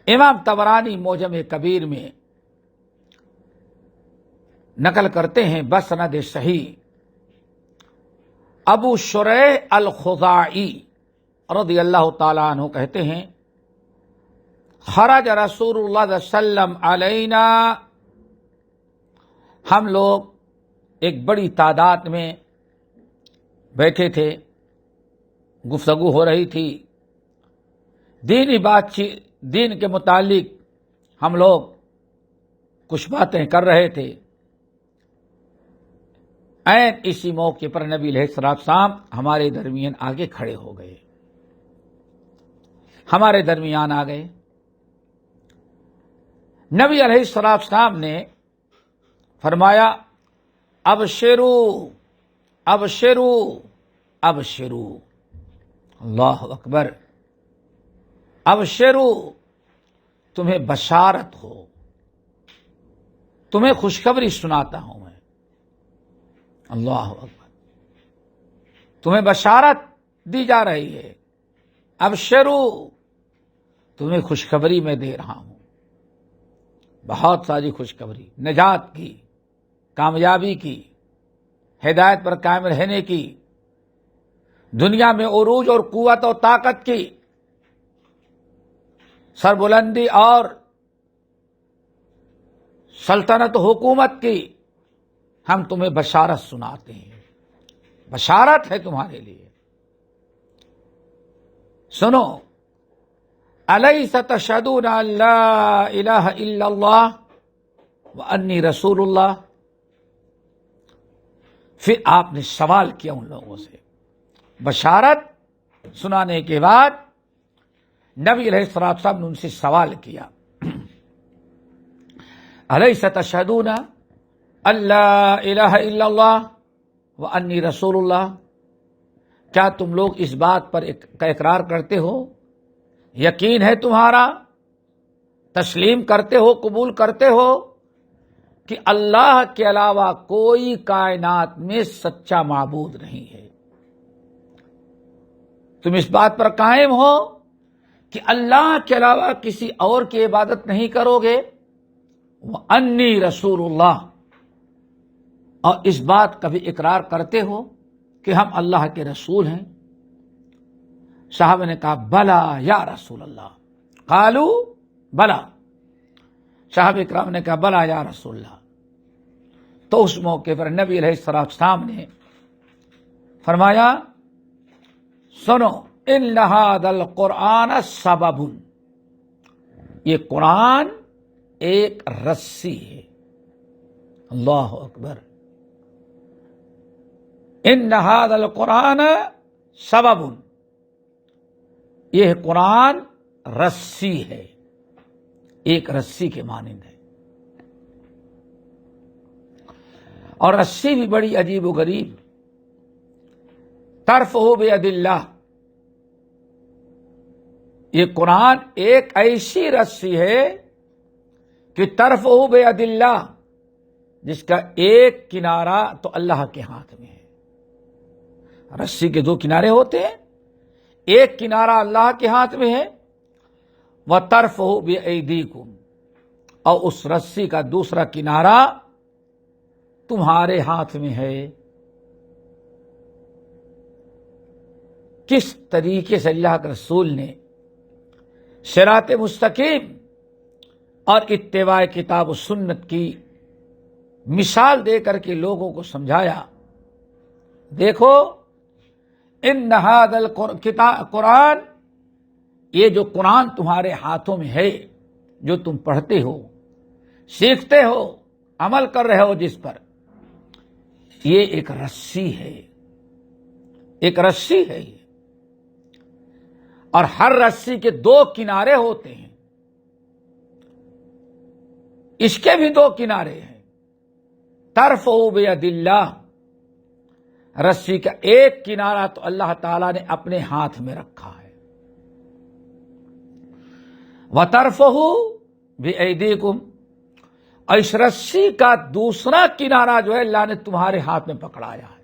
امام طبرانی معجم کبیر میں نقل کرتے ہیں بسند صحیح، ابو شریح الخزاعی رضی اللہ تعالیٰ عنہ کہتے ہیں خرج رسول اللہ صلی اللہ علیہ وسلم علینا، ہم لوگ ایک بڑی تعداد میں بیٹھے تھے، گفتگو ہو رہی تھی، دینی بات چیت، دین کے متعلق ہم لوگ کچھ باتیں کر رہے تھے۔ عین اسی موقع پر نبی علیہ السلام ہمارے درمیان آگے کھڑے ہو گئے، ہمارے درمیان آ گئے۔ نبی علیہ السلام نے فرمایا ابشروا ابشروا ابشروا، اللہ اکبر، ابشروا، تمہیں بشارت ہو، تمہیں خوشخبری سناتا ہوں میں، اللہ اکبر، تمہیں بشارت دی جا رہی ہے، ابشروا، تمہیں خوشخبری میں دے رہا ہوں، بہت ساری خوشخبری، نجات کی، کامیابی کی، ہدایت پر قائم رہنے کی، دنیا میں عروج اور قوت اور طاقت کی، سربلندی اور سلطنت حکومت کی، ہم تمہیں بشارت سناتے ہیں، بشارت ہے تمہارے لیے، سنو، الیس تشہدون ان لا الہ الا اللہ وانی رسول اللہ۔ پھر آپ نے سوال کیا ان لوگوں سے، بشارت سنانے کے بعد نبی علیہ السلام نے ان سے سوال کیا، الیس تشہدون ان لا الہ الا اللہ وانی رسول اللہ، کیا تم لوگ اس بات پر کا اقرار کرتے ہو، یقین ہے تمہارا، تسلیم کرتے ہو، قبول کرتے ہو کہ اللہ کے علاوہ کوئی کائنات میں سچا معبود نہیں ہے، تم اس بات پر قائم ہو کہ اللہ کے علاوہ کسی اور کی عبادت نہیں کرو گے، وَأَنِّي رسول اللہ، اور اس بات کا بھی اقرار کرتے ہو کہ ہم اللہ کے رسول ہیں۔ صحابہ نے کہا بلا یا رسول اللہ، قالوا بلا، صحابہ اکرام نے کہا بلا یا رسول اللہ۔ تو اس موقع پر نبی علیہ السلام نے فرمایا سنو، ان ھذا القرآن سبب، یہ قرآن ایک رسی ہے، اللہ اکبر، ان ھذا القرآن سبب، یہ قرآن رسی ہے، ایک رسی کے مانند ہے، اور رسی بھی بڑی عجیب و غریب، ترفعہ بید اللہ، یہ قرآن ایک ایسی رسی ہے کہ ترفعہ بید اللہ، جس کا ایک کنارہ تو اللہ کے ہاتھ میں ہے۔ رسی کے دو کنارے ہوتے ہیں، ایک کنارہ اللہ کے ہاتھ میں ہے، وَتَرْفُهُ بِأَيْدِيكُمْ، اور اس رسی کا دوسرا کنارہ تمہارے ہاتھ میں ہے۔ کس طریقے سے اللہ کے رسول نے صراط مستقیم اور اتباع کتاب و سنت کی مثال دے کر کے لوگوں کو سمجھایا، دیکھو ان ھذا القرآن، یہ جو قرآن تمہارے ہاتھوں میں ہے، جو تم پڑھتے ہو، سیکھتے ہو، عمل کر رہے ہو جس پر، یہ ایک رسی ہے، ایک رسی ہے یہ، اور ہر رسی کے دو کنارے ہوتے ہیں، اس کے بھی دو کنارے ہیں، ترفعہ بید اللہ، رسی کا ایک کنارہ تو اللہ تعالیٰ نے اپنے ہاتھ میں رکھا ہے، وَتَرْفُهُ بِأَيْدِيكُمْ، اور اس رسی کا دوسرا کنارہ جو ہے اللہ نے تمہارے ہاتھ میں پکڑایا ہے،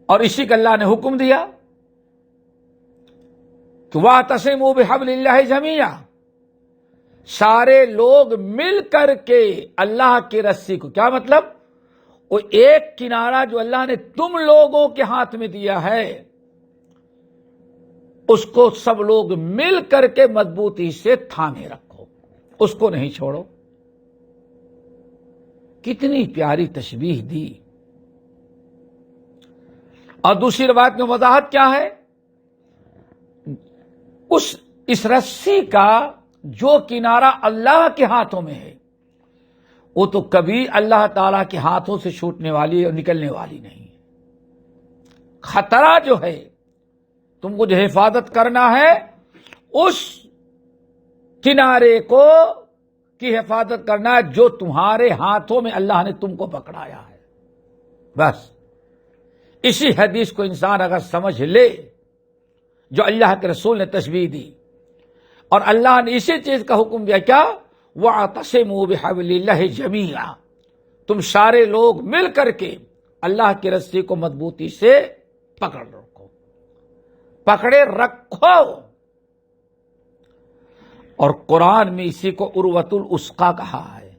اور اسی کا اللہ نے حکم دیا کہ وَاعْتَصِمُوا بِحَبْلِ اللَّهِ جَمِيعًا، سارے لوگ مل کر کے اللہ کی رسی کو، کیا مطلب؟ وہ ایک کنارہ جو اللہ نے تم لوگوں کے ہاتھ میں دیا ہے اس کو سب لوگ مل کر کے مضبوطی سے تھامے رکھو، اس کو نہیں چھوڑو۔ کتنی پیاری تشبیہ دی۔ اور دوسری روایت میں وضاحت کیا ہے؟ اس رسی کا جو کنارہ اللہ کے ہاتھوں میں ہے وہ تو کبھی اللہ تعالی کے ہاتھوں سے چھوٹنے والی اور نکلنے والی نہیں ہے۔ خطرہ جو ہے تم کو جو حفاظت کرنا ہے اس کنارے کو کی حفاظت کرنا ہے جو تمہارے ہاتھوں میں اللہ نے تم کو پکڑایا ہے۔ بس اسی حدیث کو انسان اگر سمجھ لے جو اللہ کے رسول نے تشبیہ دی، اور اللہ نے اسی چیز کا حکم دیا، کیا؟ وَاعْتَصِمُوا بِحَبْلِ اللَّهِ جَمِيعًا، تم سارے لوگ مل کر کے اللہ کی رسی کو مضبوطی سے پکڑ رکھو، پکڑے رکھو۔ اور قرآن میں اسی کو عروۃ الوثقیٰ کہا ہے،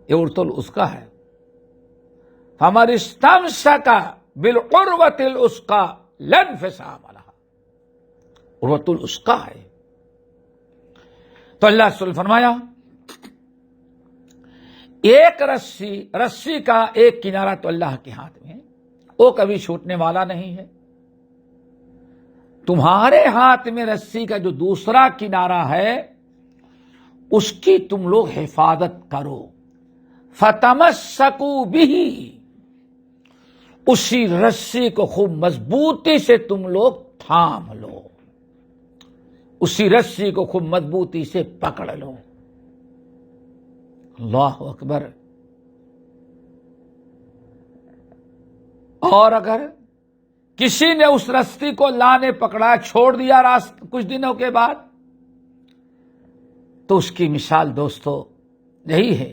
یہ عروۃ الوثقیٰ ہے۔ فَمَنِ اسْتَمْسَكَ بِالْعُرْوَةِ الْوثقىٰ لَا انفصام لَهَا، عروۃ الوثقیٰ ہے۔ تو اللہ رسول فرمایا ایک رسی کا ایک کنارہ تو اللہ کے ہاتھ میں ہے، وہ کبھی چھوٹنے والا نہیں ہے۔ تمہارے ہاتھ میں رسی کا جو دوسرا کنارہ ہے اس کی تم لوگ حفاظت کرو، فَتَمَسَّكُوا بِهِ، اسی رسی کو خوب مضبوطی سے تم لوگ تھام لو، اسی رسی کو خوب مضبوطی سے پکڑ لو۔ اللہ اکبر۔ اور اگر کسی نے اس رسی کو اللہ نے پکڑا چھوڑ دیا کچھ دنوں کے بعد تو اس کی مثال دوستو یہی ہے،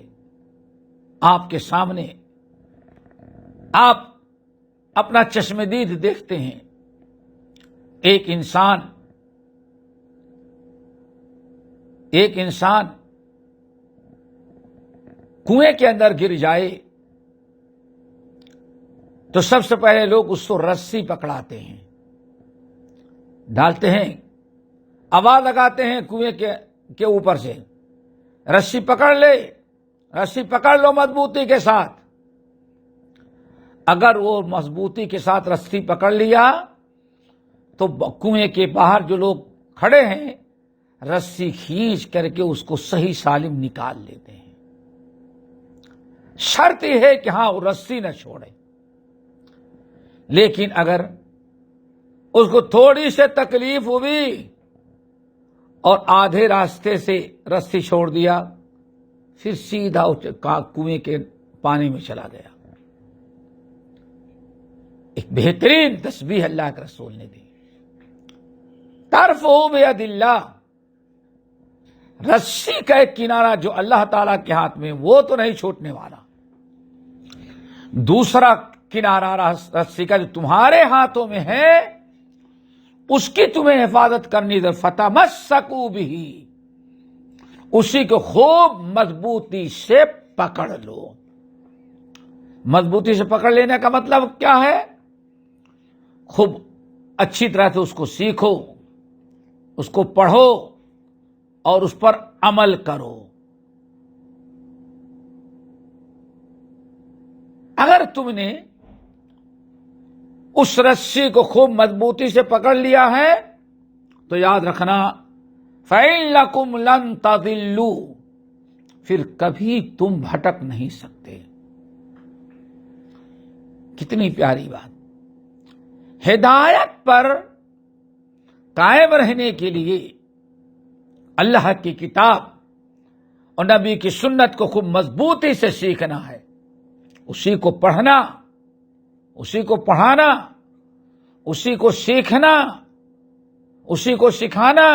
آپ کے سامنے آپ اپنا چشم دید دیکھتے ہیں، ایک انسان کنویں کے اندر گر جائے تو سب سے پہلے لوگ اس کو رسی پکڑاتے ہیں، ڈالتے ہیں، آواز لگاتے ہیں کنویں کے اوپر سے، رسی پکڑ لے، رسی پکڑ لو مضبوطی کے ساتھ۔ اگر وہ مضبوطی کے ساتھ رسی پکڑ لیا تو کنویں کے باہر جو لوگ کھڑے ہیں رسی کھینچ کر کے اس کو صحیح سالم نکال لیتے ہیں۔ شرط یہ ہے کہ ہاں وہ رسی نہ چھوڑے، لیکن اگر اس کو تھوڑی سے تکلیف ہوئی اور آدھے راستے سے رسی چھوڑ دیا پھر سیدھا کنویں کے پانی میں چلا گیا۔ ایک بہترین تشبیہ اللہ کے رسول نے دی، ترفعوا بید اللہ، رسی کا ایک کنارہ جو اللہ تعالی کے ہاتھ میں وہ تو نہیں چھوٹنے والا، دوسرا کنارہ رسی کا جو تمہارے ہاتھوں میں ہے اس کی تمہیں حفاظت کرنی ہے، فتمسکوا بہ، اسی کو خوب مضبوطی سے پکڑ لو۔ مضبوطی سے پکڑ لینے کا مطلب کیا ہے؟ خوب اچھی طرح سے اس کو سیکھو، اس کو پڑھو اور اس پر عمل کرو۔ اگر تم نے اس رسی کو خوب مضبوطی سے پکڑ لیا ہے تو یاد رکھنا فَإِنَّكُمْ لَن تَضِلُّوا، پھر کبھی تم بھٹک نہیں سکتے۔ کتنی پیاری بات۔ ہدایت پر قائم رہنے کے لیے اللہ کی کتاب اور نبی کی سنت کو خوب مضبوطی سے سیکھنا ہے، اسی کو پڑھنا، اسی کو پڑھانا، اسی کو سیکھنا، اسی کو سکھانا،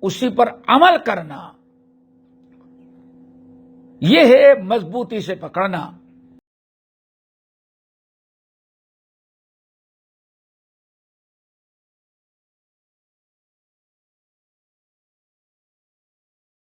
اسی پر عمل کرنا، یہ ہے مضبوطی سے پکڑنا۔